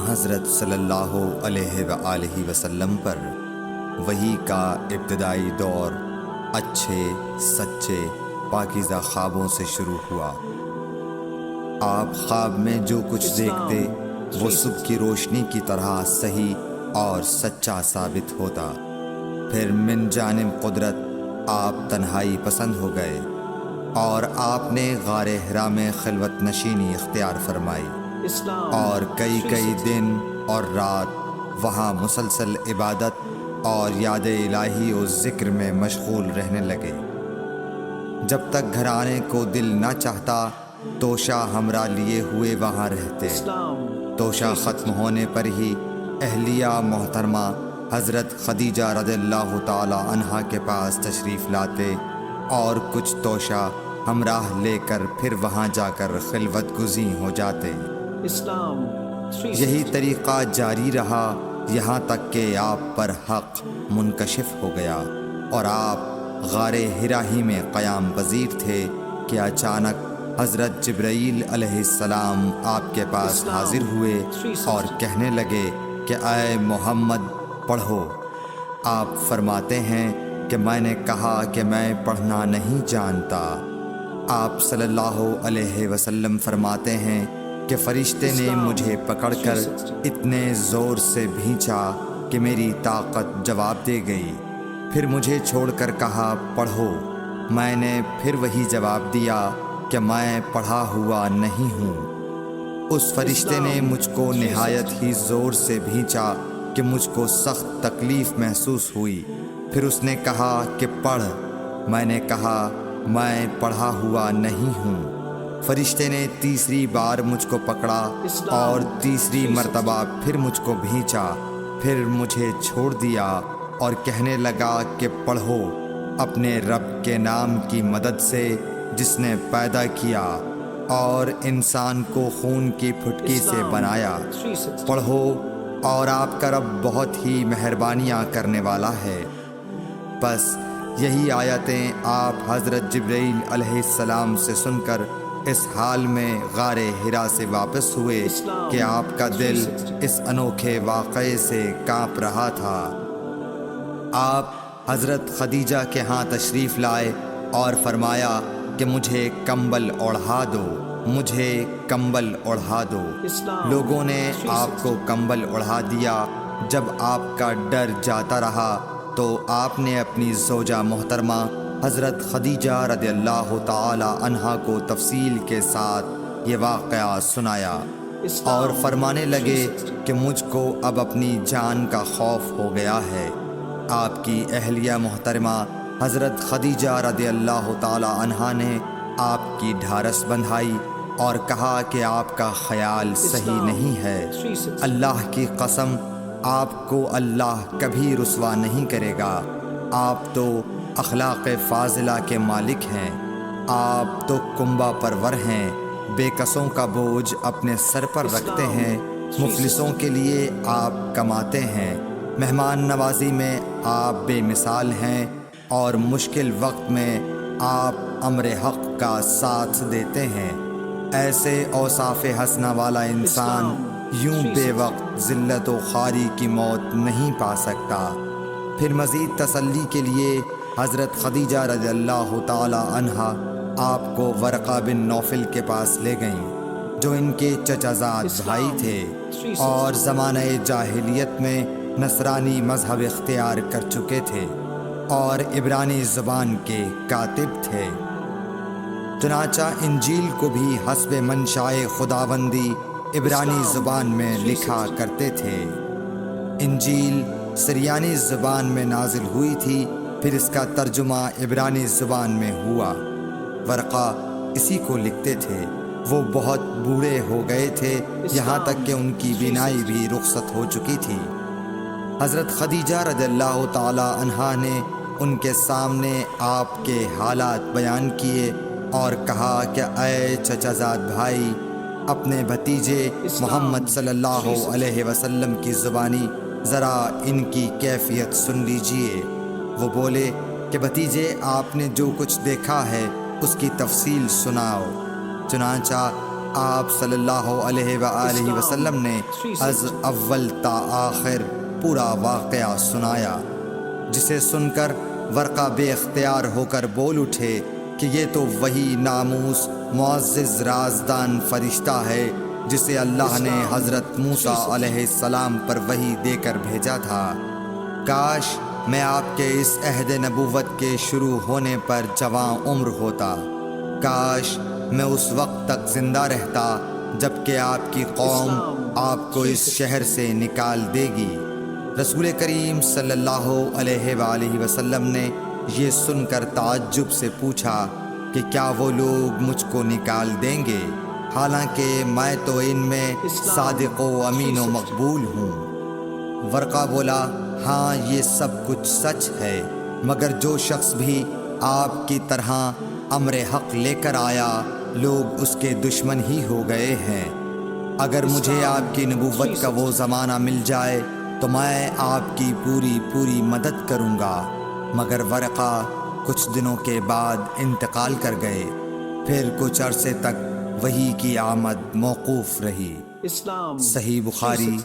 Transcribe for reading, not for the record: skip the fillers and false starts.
حضرت صلی اللہ علیہ وآلہ وسلم پر وحی کا ابتدائی دور اچھے سچے پاکیزہ خوابوں سے شروع ہوا۔ آپ خواب میں جو کچھ دیکھتے وہ صبح کی روشنی کی طرح صحیح اور سچا ثابت ہوتا۔ پھر من جانب قدرت آپ تنہائی پسند ہو گئے اور آپ نے غار حرا میں خلوت نشینی اختیار فرمائی اور کئی دن اور رات وہاں مسلسل عبادت اور یاد الہی و ذکر میں مشغول رہنے لگے۔ جب تک گھر آنے کو دل نہ چاہتا توشہ ہمراہ لیے ہوئے وہاں رہتے۔ توشہ ختم ہونے پر ہی اہلیہ محترمہ حضرت خدیجہ رضی اللہ تعالی عنہا کے پاس تشریف لاتے اور کچھ توشہ ہمراہ لے کر پھر وہاں جا کر خلوت گزین ہو جاتے۔ یہی طریقہ جاری رہا یہاں تک کہ آپ پر حق منکشف ہو گیا اور آپ غار حرا ہی میں قیام پذیر تھے کہ اچانک حضرت جبرائیل علیہ السلام آپ کے پاس حاضر ہوئے اور کہنے لگے کہ اے محمد پڑھو۔ آپ فرماتے ہیں کہ میں نے کہا کہ میں پڑھنا نہیں جانتا۔ آپ صلی اللہ علیہ وسلم فرماتے ہیں کہ فرشتے نے مجھے پکڑ کر اتنے زور سے بھینچا کہ میری طاقت جواب دے گئی۔ پھر مجھے چھوڑ کر کہا پڑھو۔ میں نے پھر وہی جواب دیا کہ میں پڑھا ہوا نہیں ہوں۔ اس فرشتے نے مجھ کو نہایت ہی زور سے بھینچا کہ مجھ کو سخت تکلیف محسوس ہوئی۔ پھر اس نے کہا کہ پڑھ۔ میں نے کہا میں پڑھا ہوا نہیں ہوں۔ فرشتے نے تیسری بار مجھ کو پکڑا اور تیسری مرتبہ پھر مجھ کو بھینچا۔ پھر مجھے چھوڑ دیا اور کہنے لگا کہ پڑھو اپنے رب کے نام کی مدد سے جس نے پیدا کیا اور انسان کو خون کی پھٹکی سے بنایا۔ پڑھو اور آپ کا رب بہت ہی مہربانیاں کرنے والا ہے۔ بس یہی آیتیں آپ حضرت جبرائیل علیہ السلام سے سن کر اس حال میں غار حرا سے واپس ہوئے کہ آپ کا دل اس انوکھے واقعے سے کانپ رہا تھا۔ آپ حضرت خدیجہ کے ہاں تشریف لائے اور فرمایا کہ مجھے کمبل اوڑھا دو، مجھے کمبل اوڑھا دو۔ لوگوں نے آپ کو کمبل اوڑھا دیا۔ جب آپ کا ڈر جاتا رہا تو آپ نے اپنی زوجہ محترمہ حضرت خدیجہ رضی اللہ تعالی عنہا کو تفصیل کے ساتھ یہ واقعہ سنایا اور فرمانے لگے کہ مجھ کو اب اپنی جان کا خوف ہو گیا ہے۔ آپ کی اہلیہ محترمہ حضرت خدیجہ رضی اللہ تعالی عنہا نے آپ کی ڈھارس بندھائی اور کہا کہ آپ کا خیال صحیح نہیں ہے۔ اللہ کی قسم آپ کو اللہ کبھی رسوا نہیں کرے گا۔ آپ تو اخلاق فاضلہ کے مالک ہیں۔ آپ تو کنبہ پرور ہیں، بے کسوں کا بوجھ اپنے سر پر رکھتے ہیں، مفلسوں کے لیے آپ کماتے ہیں، مہمان نوازی میں آپ بے مثال ہیں اور مشکل وقت میں آپ امر حق کا ساتھ دیتے ہیں۔ ایسے اوصاف حسنہ والا انسان یوں بے وقت ذلت و خواری کی موت نہیں پا سکتا۔ پھر مزید تسلی کے لیے حضرت خدیجہ رضی اللہ تعالی عنہا آپ کو ورقہ بن نوفل کے پاس لے گئیں جو ان کے چچا زاد بھائی تھے اور زمانہ جاہلیت میں نصرانی مذہب اختیار کر چکے تھے اور عبرانی زبان کے کاتب تھے۔ چنانچہ انجیل کو بھی حسب منشائے خداوندی عبرانی زبان میں لکھا کرتے تھے۔ انجیل سریانی زبان میں نازل ہوئی تھی، پھر اس کا ترجمہ عبرانی زبان میں ہوا۔ ورقہ اسی کو لکھتے تھے۔ وہ بہت بوڑھے ہو گئے تھے، یہاں تک کہ ان کی بینائی بھی رخصت ہو چکی تھی۔ حضرت خدیجہ رضی اللہ تعالی عنہا نے ان کے سامنے آپ کے حالات بیان کیے اور کہا کہ اے چچا زاد بھائی، اپنے بھتیجے محمد صلی اللہ علیہ وسلم کی زبانی ذرا ان کی کیفیت سن لیجئے۔ وہ بولے کہ بھتیجے، آپ نے جو کچھ دیکھا ہے اس کی تفصیل سناؤ۔ چنانچہ آپ صلی اللہ علیہ وآلہ وسلم نے از اول تا آخر پورا واقعہ سنایا، جسے سن کر ورقہ بے اختیار ہو کر بول اٹھے کہ یہ تو وہی ناموس معزز رازدان فرشتہ ہے جسے اللہ نے حضرت موسیٰ علیہ السلام پر وحی دے کر بھیجا تھا۔ کاش میں آپ کے اس عہد نبوت کے شروع ہونے پر جواں عمر ہوتا، کاش میں اس وقت تک زندہ رہتا جب کہ آپ کی قوم آپ کو اس شہر سے نکال دے گی۔ رسول کریم صلی اللہ علیہ وآلہ وسلم نے یہ سن کر تعجب سے پوچھا کہ کیا وہ لوگ مجھ کو نکال دیں گے، حالانکہ میں تو ان میں صادق و امین و مقبول ہوں۔ ورقہ بولا، ہاں یہ سب کچھ سچ ہے، مگر جو شخص بھی آپ کی طرح امر حق لے کر آیا لوگ اس کے دشمن ہی ہو گئے ہیں۔ اگر مجھے آپ کی نبوت کا وہ زمانہ مل جائے تو میں آپ کی پوری مدد کروں گا، مگر ورقہ کچھ دنوں کے بعد انتقال کر گئے، پھر کچھ عرصے تک وحی کی آمد موقوف رہی۔ صحیح بخاری